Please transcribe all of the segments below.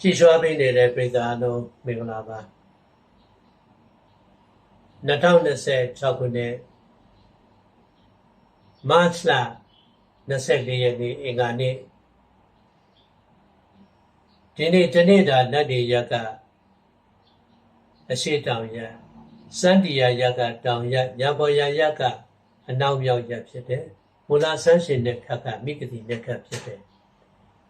ကြည်ရွှားပေးနေတဲ့ပြည်သူအလုံးမင်္ဂလာပါ2026ခုနှစ်မတ်လ24ရက်နေ့အင်္ဂါနေ့ဒီနေ့တနေ့တာလက်တွေရက်ကအရှိတောင်ရက်စန္ဒီယာရက်ကတောင်ရက်ရပေါ်ရရက်ကအနောက်မြောက်ရက်ဖြစ်တယ်မူလဆန်းရှင်တဲ့ခက်ကမိဂတိတဲ့ခက်ဖြစ်တယ်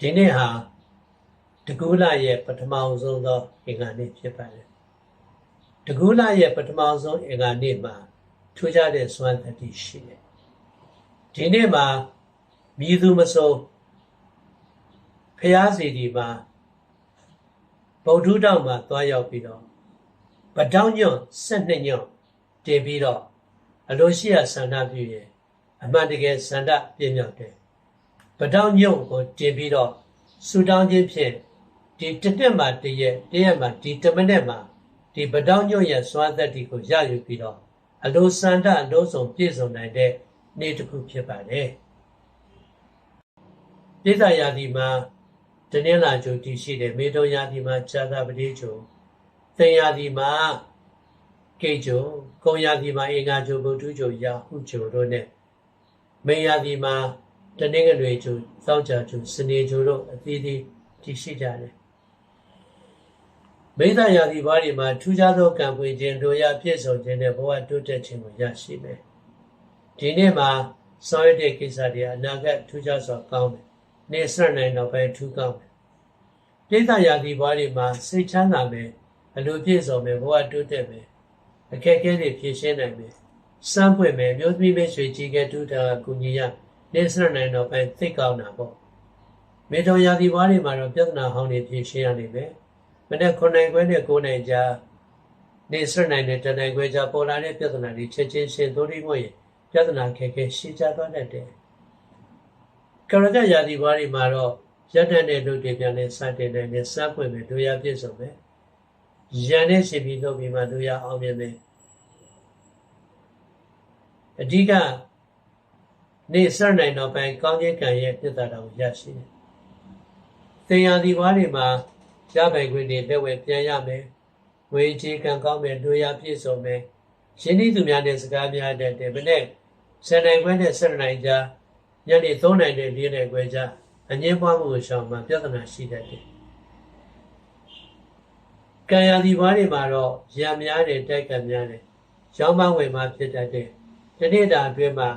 ဒီနေ့ဟာတကူလရဲ့ပထမဆုံးသောအင်္ဂါနေ့ဖြစ်ပါတယ်တကူလရဲ့ပထမဆုံးအင်္ဂါနေ့မှာထူးခြားတဲ့စွမ်းသတ္တိရှိတယ်ဒီနေ့မှာမြည်သူမစိုးဖျားစီဒီမှာဗုဒ္ဓတောင်မှာသွားရောက်ပြီးတော့ပတောင်းညွန့်12ညွန့်တည်ပြီးတော့အလိုရှိရာဆန္ဒပြုရင်အမှန်တကယ်ဆန္ဒပြည့်မြောက်တယ်ပတောင်းညွန့်ကိုတည်ပြီးတော့ဆူတောင်းခြင်းဖြင့်ဒီတစ်နှစ်မှာတရက်မှာဒီ10မိနစ်မှာဒီပတောင်းညွန့်ရဲ့စွမ်းသတ္တိကိုရယူပြီးတော့အလိုဆန္ဒအလုံးစုံပြည့်စုံနိုင်တဲ့နေ့တစ်ခုဖြစ်ပါတယ်ပြည်သာယာဒီမှာတနင်္လာကျိုးတည်ရှိတယ်မေတုံယာဒီမှာဇာတာပတိကျိုးသင်ယာဒီမှာကိတ်ကျိုးကုံယာဒီမှာအင်္ဂါကျိုးဗုဒ္ဓကျိုးရာဟုကျိုးတို့နဲ့မေယာဒီမှာတနင်္ဂနွေကျိုးသောကြာကျိုးစနေကျိုးတို့အသီးသီးတည်ရှိကြတယ်မိသားယာဒီဘာတွေမှာထူးခြားသောကံပွင့်ခြင်းတို့ရပြည့်စုံခြင်းနဲ့ဘဝတိုးတက်ခြင်းကိုရရှိမယ်ဒီနေ့မှာဆောင်ရွက်တဲ့ကိစ္စတွေအနာဂတ်ထူးခြားစွာကောင်းတယ်နေစရနိုင်တော့ပဲထူးကောင်းတယ်မိသားယာဒီဘာတွေမှာစိတ်ချမ်းသာမယ်အလိုပြည့်စုံမယ်ဘဝတိုးတက်မယ်အခက်အခဲတွေဖြေရှင်းနိုင်မယ်စမ်းပွင့်မယ်မျိုးသမီးမိတ်ဆွေကြီးကတူတာကုညီရနေစရနိုင်တော့ပဲသိကောင်းတာပေါ့မေတ္တာယာဒီဘာတွေမှာတော့ပြဿနာဟောင်းတွေဖြေရှင်းရနိုင်မယ်မနေ့9နိုင်ခွဲနဲ့9နိုင်ကြာနေစရနိုင်တဲ့တနိုင်ခွဲကြာပေါ်လာတဲ့ပြဿနာတွေချက်ချင်းရှင်းသို့ဒီမို့ရင်ပြဿနာခက်ခဲရှင်းကြသွားတတ်တယ်ကရကယာဒီဘာတွေမှာတော့ရတ္တနဲ့လူတွေပြန်နဲ့စတင်တဲ့စပွင့်မယ်တို့ရပြည့်စုံမယ်ရန်နဲ့ရှင်ပြီးလုပ်ပြီးမှတို့ရအောင်မြင်မယ်အဓိကနေစရနိုင်တော့ပိုင်းကောင်းခြင်းကံရဲ့ပြဿနာကိုရရှိတယ်သင်ယာဒီဘာတွေမှာရပိုင်ခွင့်တွေလက်ဝဲပြန်ရမယ်ဝေချေကံကောင်းမယ်တို့ရပြည့်စုံမယ်ရင်းနှီးသူများနဲ့စကားများတဲ့မနေ့10နိုင်ခွဲနဲ့10နိုင်ကြာညနေ3နိုင်နဲ့4နိုင်ခွဲကြာအငြင်းပွားမှုကိုရှောင်မှပြဿနာရှိတတ်တယ်ကံရသည်ဘာတွေမှာတော့ရံများတယ်တိုက်ကံများတယ်ရောင်းမဝယ်မှဖြစ်တတ်တယ်ဒီနေ့တာအတွင်းမှာ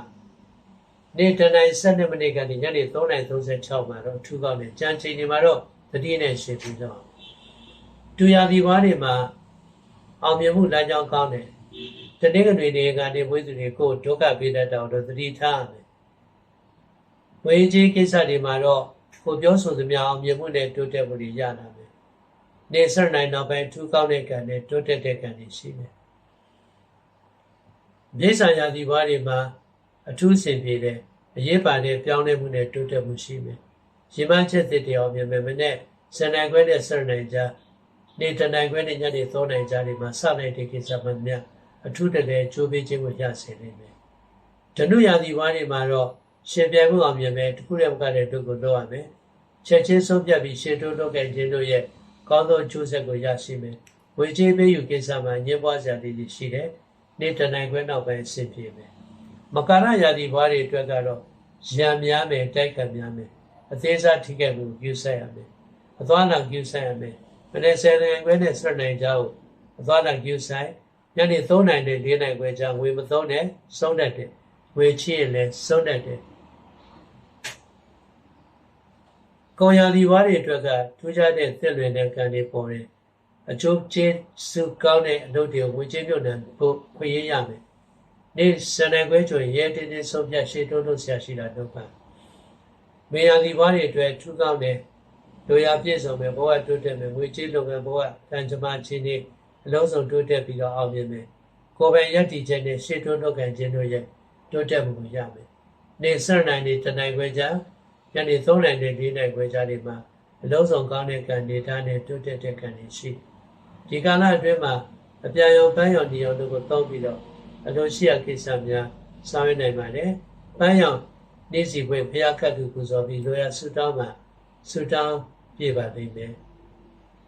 နေ့တနိုင်7မိနစ်ကနေညနေ3နိုင်36မှာတော့ထူးကောင်းတယ်ကြံချိန်တွေမှာတော့သတိနဲ့ရှင်းပြီးတော့တူရသည်ဘာတွေမှာအောင်မြင်မှုလမ်းကြောင်းကောင်းတယ်တနေ့ကတွေကနေဝိသုတွေကိုဒုက္ခပေးတတ်တော့သတိထားရမယ်ဝေကြီးကိစ္စတွေမှာတော့ကိုပြောဆိုသမျှအောင်မြင်မှုနဲ့တိုးတက်မှုတွေရလာမယ်နေစရနိုင်တော့ပဲထူးကောင်းတဲ့ကံနဲ့တိုးတက်တဲ့ကံတွေရှိမယ်မြေဆံရာသီဘာတွေမှာအထူးဆင်ပြေတယ်အရေးပါတဲ့ပြောင်းလဲမှုနဲ့တိုးတက်မှုရှိမယ်ရည်မှန်းချက်သစ်တွေအောင်မြင်မယ်မနဲ့စံနိုင်ခွဲနဲ့စရနိုင်ကြနေတနိုင်ခွဲနဲ့ညနေ3နိုင်ကြတွေမှာစလိုက်တဲ့ကိစ္စမှများအထူးတည်းချိုးပေးခြင်းကိုရစေနိုင်မယ်ဓနုရာသီဘာတွေမှာတော့ရှင်ပြိုင်မှုအောင်မြင်မယ်တခုတည်းမကတဲ့တို့ကိုလုပ်ရမယ်ချက်ချင်းဆုံးဖြတ်ပြီးရှေ့တိုးလုပ်ခဲ့ခြင်းတို့ရဲ့ကောင်းသောအကျိုးဆက်ကိုရရှိမယ်ဝေချေပေးယူကိစ္စမှာညှင်းပွားစရာတွေရှိတယ်နေ့တနိုင်ခွဲနောက်ပိုင်းဆင်ပြေမယ်မကာရရာသီဘာတွေအတွက်ကတော့ရံများမယ်တိုက်ကံများမယ်အသေးစားထိခဲ့မှုပြုဆိုင်ရမယ်အသွားလာပြုဆိုင်ရမယ်မနေ့10နိုင်ခွဲနဲ့7နိုင်ကြောင်းအသွားလာပြုဆိုင်ညနေ3နိုင်နဲ့4နိုင်ခွဲကြောင်းဝေမသုံးနဲ့ဆုံးတတ်တယ်ဝေချီရင်လည်းဆုံးတတ်တယ်ကောယာဒီဝါတွေအတွက်ကထူးခြားတဲ့သစ်လွင်တဲ့ကံတွေပေါ်တယ်အကျိုးကျေးဇူးကောင်းတဲ့အလုပ်တွေဝင်ချင်းမြုပ်နှံဖို့ခွင့်ရရမယ်နေ့စနေခွဲကျော်ရဲတင်းတင်းဆုံးဖြတ်ရှေ့တိုးလို့ဆရာရှိတာတော့ပါမေယာဒီဝါတွေအတွက်ထူးကောင်းတဲ့တို့ရပြည့်စုံမယ်ဘဝတိုးတက်မယ်ငွေကြေးလုပ်ငန်းဘဝတန်ကြမချင်းတွေအလုံးစုံတိုးတက်ပြီးတော့အောင်မြင်မယ်ကိုယ်ပိုင်ရည်တည်ချက်နဲ့ရှေ့တိုးလုပ်ငန်းခြင်းတို့ရဲ့တိုးတက်မှုကိုရမယ်နေ့စနိုင်နေတနိုင်ခွဲကြာညနေ3နိုင်နဲ့4နိုင်ခွဲကြာတွေမှာအလုံးစုံကောင်းတဲ့ကံနေသားနဲ့တိုးတက်တဲ့ကံတွေရှိဒီကာလအတွင်းမှာအပြာရောင်ပန်းရောင်ဒီရောင်တို့ကိုတောင်းပြီးတော့အလိုရှိရာကိစ္စများဆောင်ရွက်နိုင်ပါတယ်ပန်းရောင်နေ့စီပွဲဖျားခတ်သူပူဇော်ပြီးလိုရာဆုတောင်းမှာဆုတောင်းပြပါလိမ့်မယ်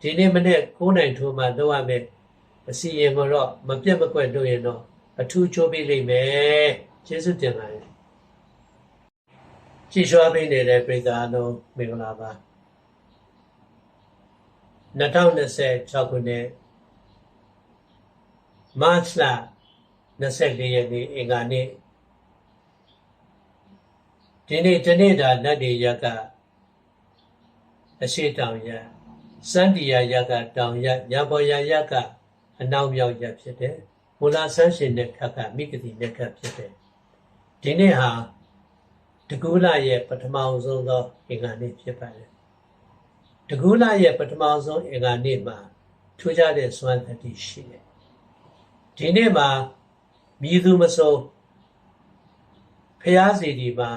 ဒီနေ့မနေ့9နိုင်ထိုးမှလုပ်ရမယ်အစီရင်ကိုတော့မပြတ်မကွက်လုပ်ရင်တော့အထူးချိုးပေးလိမ့်မယ်ကျေးဇူးတင်ပါတယ်ကြည်ရွှာပေးနေတဲ့ပြည်သားအလုံးမင်္ဂလာပါ2026ခုနှစ်မတ်လ24ရက်နေ့အင်္ဂါနေ့ဒီနေ့တနေ့တာလက်တွေရက်ကအရှိတောင်ရက်စန္ဒီယာရက်ကတောင်ရက်ရံပေါ်ရရက်ကအနောက်မြောက်ရက်ဖြစ်တယ်မူလဆန်းရှင်တဲ့ခက်ကမိဂတိတဲ့ခက်ဖြစ်တယ်ဒီနေ့ဟာတကူလရဲ့ပထမဆုံးသောအင်္ဂါနေ့ဖြစ်ပါတယ်တကူလရဲ့ပထမဆုံးအင်္ဂါနေ့မှာထူးခြားတဲ့စွမ်းသတ္တိရှိတယ်ဒီနေ့မှာမြည်သူမစိုးဖျားစီဒီမှာ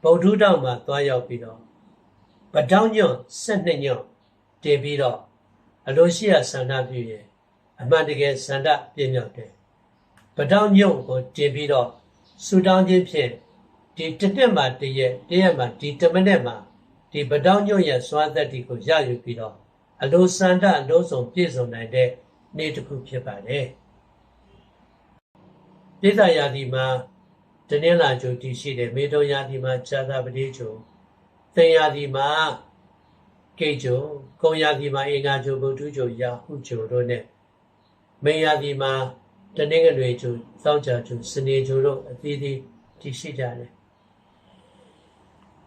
ဗုဒ္ဓတောင်မှာသွားရောက်ပြီးတော့ဗတောင်းညွန့်12ညွန့်တင်ပြီးတော့အလိုရှိရဆန္ဒပြုရင်အမှန်တကယ်ဆန္ဒပြည့်မြောက်တယ်ဗတောင်းညွန့်ကိုတင်ပြီးတော့ဆူတောင်းခြင်းဖြင့်ဒီတစ်နှစ်မှာတရက်မှာဒီ10မိနစ်မှာဒီဗတောင်းညွန့်ရဲ့စွမ်းသတ္တိကိုရယူပြီးတော့အလိုဆန္ဒအလုံးစုံပြည့်စုံနိုင်တဲ့နေ့တစ်ခုဖြစ်ပါတယ်ပိဿယာတိမှာတနင်္လာကျိုတည်ရှိတယ်မေတုံယာတိမှာဇာတာပတိကျိုသင်ယာတိမှာကိတ်ကျိုကုံယာတိမှာအင်္ဂါကျိုဗုဒ္ဓကျိုရာဟုကျိုတို့နဲ့မေယာတိမှာတနင်္ဂနွေကျိုသောကြာကျိုစနေကျိုတို့အသီးသီးတည်ရှိကြတယ်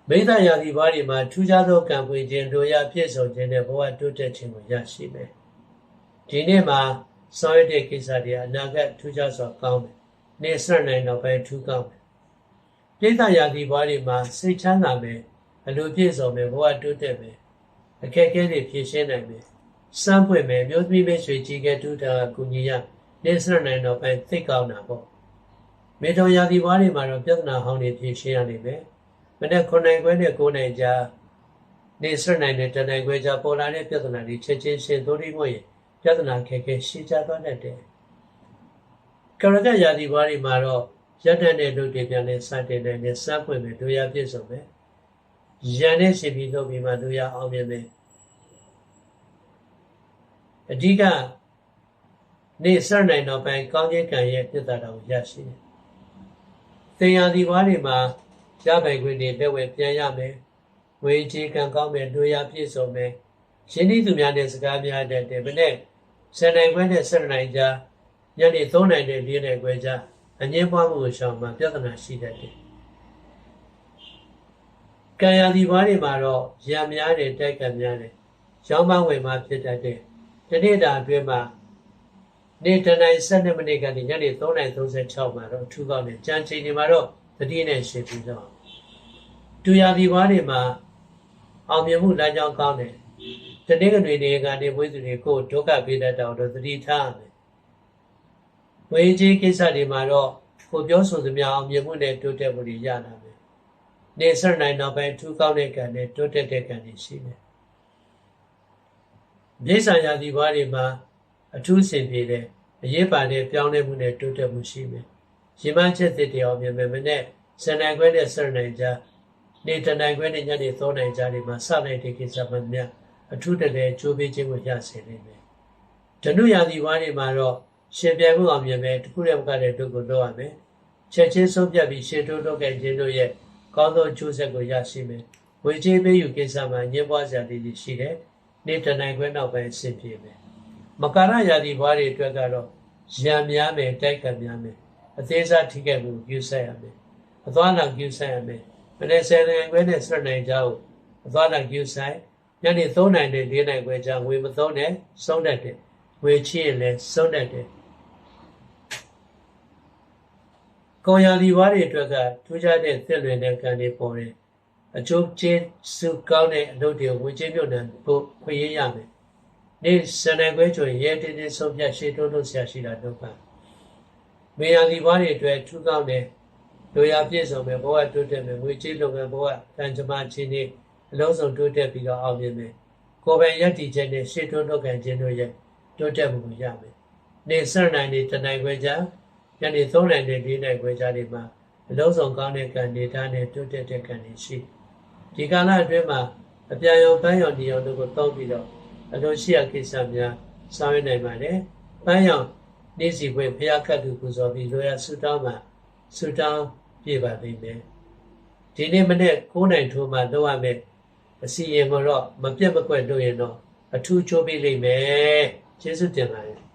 မိဿယာတိဘာတွေမှာထူးခြားသောကံပွင့်ခြင်းတို့ရပြည့်စုံခြင်းနဲ့ဘဝတိုးတက်ခြင်းကိုရရှိမယ်ဒီနေ့မှာဆောင်ရွက်တဲ့ကိစ္စတွေအနာဂတ်ထူးခြားစွာကောင်းတယ်နေစရနိုင်တော့ပဲထူးကောင်းတယ်ပိဿယာတိဘာတွေမှာစိတ်ချမ်းသာမယ်အလိုပြည့်စုံမယ်ဘဝတိုးတက်မယ်အခက်အခဲတွေဖြေရှင်းနိုင်မယ်စမ်းပွင့်မယ်မျိုးသမီးပဲရွှေကြီးကတူတာကုညီရနေစရနိုင်တော့ပဲသိကောင်းတာပေါ့မေတောယာတိဘာတွေမှာတော့ပြဿနာဟောင်းတွေဖြေရှင်းရနိုင်မယ်မနေ့9နိုင်ခွဲနဲ့9နိုင်ကြားနေစရနိုင်တဲ့တနိုင်ခွဲကြားပေါ်လာတဲ့ပြဿနာတွေချက်ချင်းရှင်းသို့ဒီမို့ရင်ပြဿနာခက်ခဲရှင်းကြသွားတတ်တယ်ကရကယာတိဘာတွေမှာတော့ရတ္တနဲ့လုပ်တွေပြန်လဲစတင်နိုင်တယ်စမ်းပွင့်မယ်တို့ရပြည့်စုံမယ်ရန်နဲ့ရှင်ပြီးလုပ်ပြီးမှတို့ရအောင်မြင်မယ်အဓိကနေစရနိုင်တော့ပိုင်းကောင်းခြင်းကံရဲ့ပြဿနာကိုရရှိတယ်သင်္ယာတိဘာတွေမှာရပိုင်ခွင့်တွေလက်ဝဲပြန်ရမယ်ဝေချေကံကောင်းမယ်တို့ရပြည့်စုံမယ်ရင်းနှီးသူများနဲ့စကားများတဲ့ဘယ်နဲ့10နိုင်ခွဲနဲ့10နိုင်ကြားညနေ3နိုင်နဲ့4နိုင်ခွဲကြားအငြင်းပွားမှုကိုရှောင်မှပြဿနာရှိတတ်တယ်ကံယာတိဘာတွေမှာတော့ရံများတယ်တိုက်ကံများတယ်ရောင်းပန်းဝယ်မှာဖြစ်တတ်တယ်ဒီနေ့တာအတွင်းမှာနေ့တနိုင်12မိနစ်ကနေညနေ3နိုင်36မှာတော့ထူကောင်းတယ်ကြံချိန်တွေမှာတော့သတိနဲ့ရှင်းပြီးတော့တူယာတိဘာတွေမှာအောင်မြင်မှုလမ်းကြောင်းကောင်းတယ်တနေ့ကတွေကနေဝိသုတွေကိုဒုက္ခပေးတတ်တော့သတိထားရမယ်ဝေကြီးကိစ္စတွေမှာတော့ကိုပြောဆိုသမျှအောင်မြင်မှုနဲ့တိုးတက်မှုတွေရလာမယ်နေစရနိုင်တော့ပဲထူကောင်းတဲ့ကံနဲ့တိုးတက်တဲ့ကံတွေရှိတယ်မြေဆံယာတိဘာတွေမှာအထူးဆင်ပြေတယ်အရေးပါတဲ့ပြောင်းလဲမှုနဲ့တိုးတက်မှုရှိမယ်ရေမချက်သစ်တွေအောင်မြင်မယ်မနဲ့စံနိုင်ခွဲနဲ့စရနိုင်ကြားနေတနိုင်ခွဲနဲ့ညနေ3နိုင်ကြားတွေမှာစလိုက်တဲ့ကိစ္စမှများအထူးတလဲကြိုးပေးခြင်းကိုရစေနိုင်မယ်ဓနုယာတိဘာတွေမှာတော့ရှင်ပြိုင်မှုအောင်မြင်မယ်တခုတည်းမကတဲ့တို့ကိုလုပ်ရမယ်ချက်ချင်းဆုံးဖြတ်ပြီးရှေ့တိုးလုပ်ခဲ့ခြင်းတို့ရဲ့ကောင်းသောအကျိုးဆက်ကိုရရှိမယ်ဝေချေးပေးယူကိစ္စမှာညှင်းပွားစရာတွေရှိတယ်နေ့တနိုင်ခွဲနောက်ပိုင်းဆင်ပြေမယ်မကာရယာတိဘာတွေအတွက်ကတော့ရံများမယ်တိုက်ကံများမယ်အသေးစားထိခဲ့မှုပြုဆက်ရမယ်အသွားလာပြုဆက်ရမယ်မနေ့10နိုင်ခွဲနဲ့10နိုင်ကြားကိုအသွားလာပြုဆိုင်ညနေ3နိုင်နဲ့4နိုင်ခွဲကြားငွေမသုံးနဲ့ဆုံးတတ်တယ်ငွေချရင်လည်းဆုံးတတ်တယ်ကောယာဒီဝါတွေအတွက်ကထူးခြားတဲ့သစ်လွင်တဲ့ကံတွေပေါ်တယ်အကျိုးကျေးဇူးကောင်းတဲ့အလုပ်တွေကိုဝင်ချင်းမြုပ်နှံဖို့ခွင့်ရရမယ်နေ့စနေခွဲကျော်ရဲတင်းတင်းဆုံးဖြတ်ရှေ့တိုးလို့ဆရာရှိတာတော့ပါမေယာဒီဝါတွေအတွက်ထူးကောင်းတဲ့လိုရာပြည့်စုံမယ်ဘဝတိုးတက်မယ်ငွေကြေးလုပ်ငန်းဘဝတန်ကြမချင်းတွေအလုံးစုံတိုးတက်ပြီးတော့အောင်မြင်မယ်ကိုယ်ပိုင်ရည်တည်ချက်နဲ့ရှေ့တိုးလုပ်ကန်ခြင်းတို့ရဲ့တိုးတက်မှုကိုရမယ်နေ့စနိုင်နေတနိုင်ခွဲကြားညနေ3နိုင်နဲ့4နိုင်ခွဲကြားတွေမှာအလုံးစုံကောင်းတဲ့ကံဒေတာနဲ့တိုးတက်တဲ့ကံတွေရှိဒီကာလအတွင်းမှာ အပြာရောင်ပန်းရောင်ဒီရောင်တို့ကိုတောင်းပြီးတော့အလိုရှိရာကိစ္စများဆောင်ရွက်နိုင်ပါတယ်ပန်းရောင်နေ့စီခွင့်ဖျားကတ်သူပူဇော်ပြီးလိုရာဆုတောင်းမှာဆုတောင်းပြပါလိမ့်မယ်ဒီနေ့မနေ့9နိုင်ထိုးမှလုပ်ရမယ်အစီရင်ကိုတော့မပြတ်မကွက်လုပ်ရင်တော့အထူးချိုးပေးလိမ့်မယ်ကျေးဇူးတင်ပါတယ်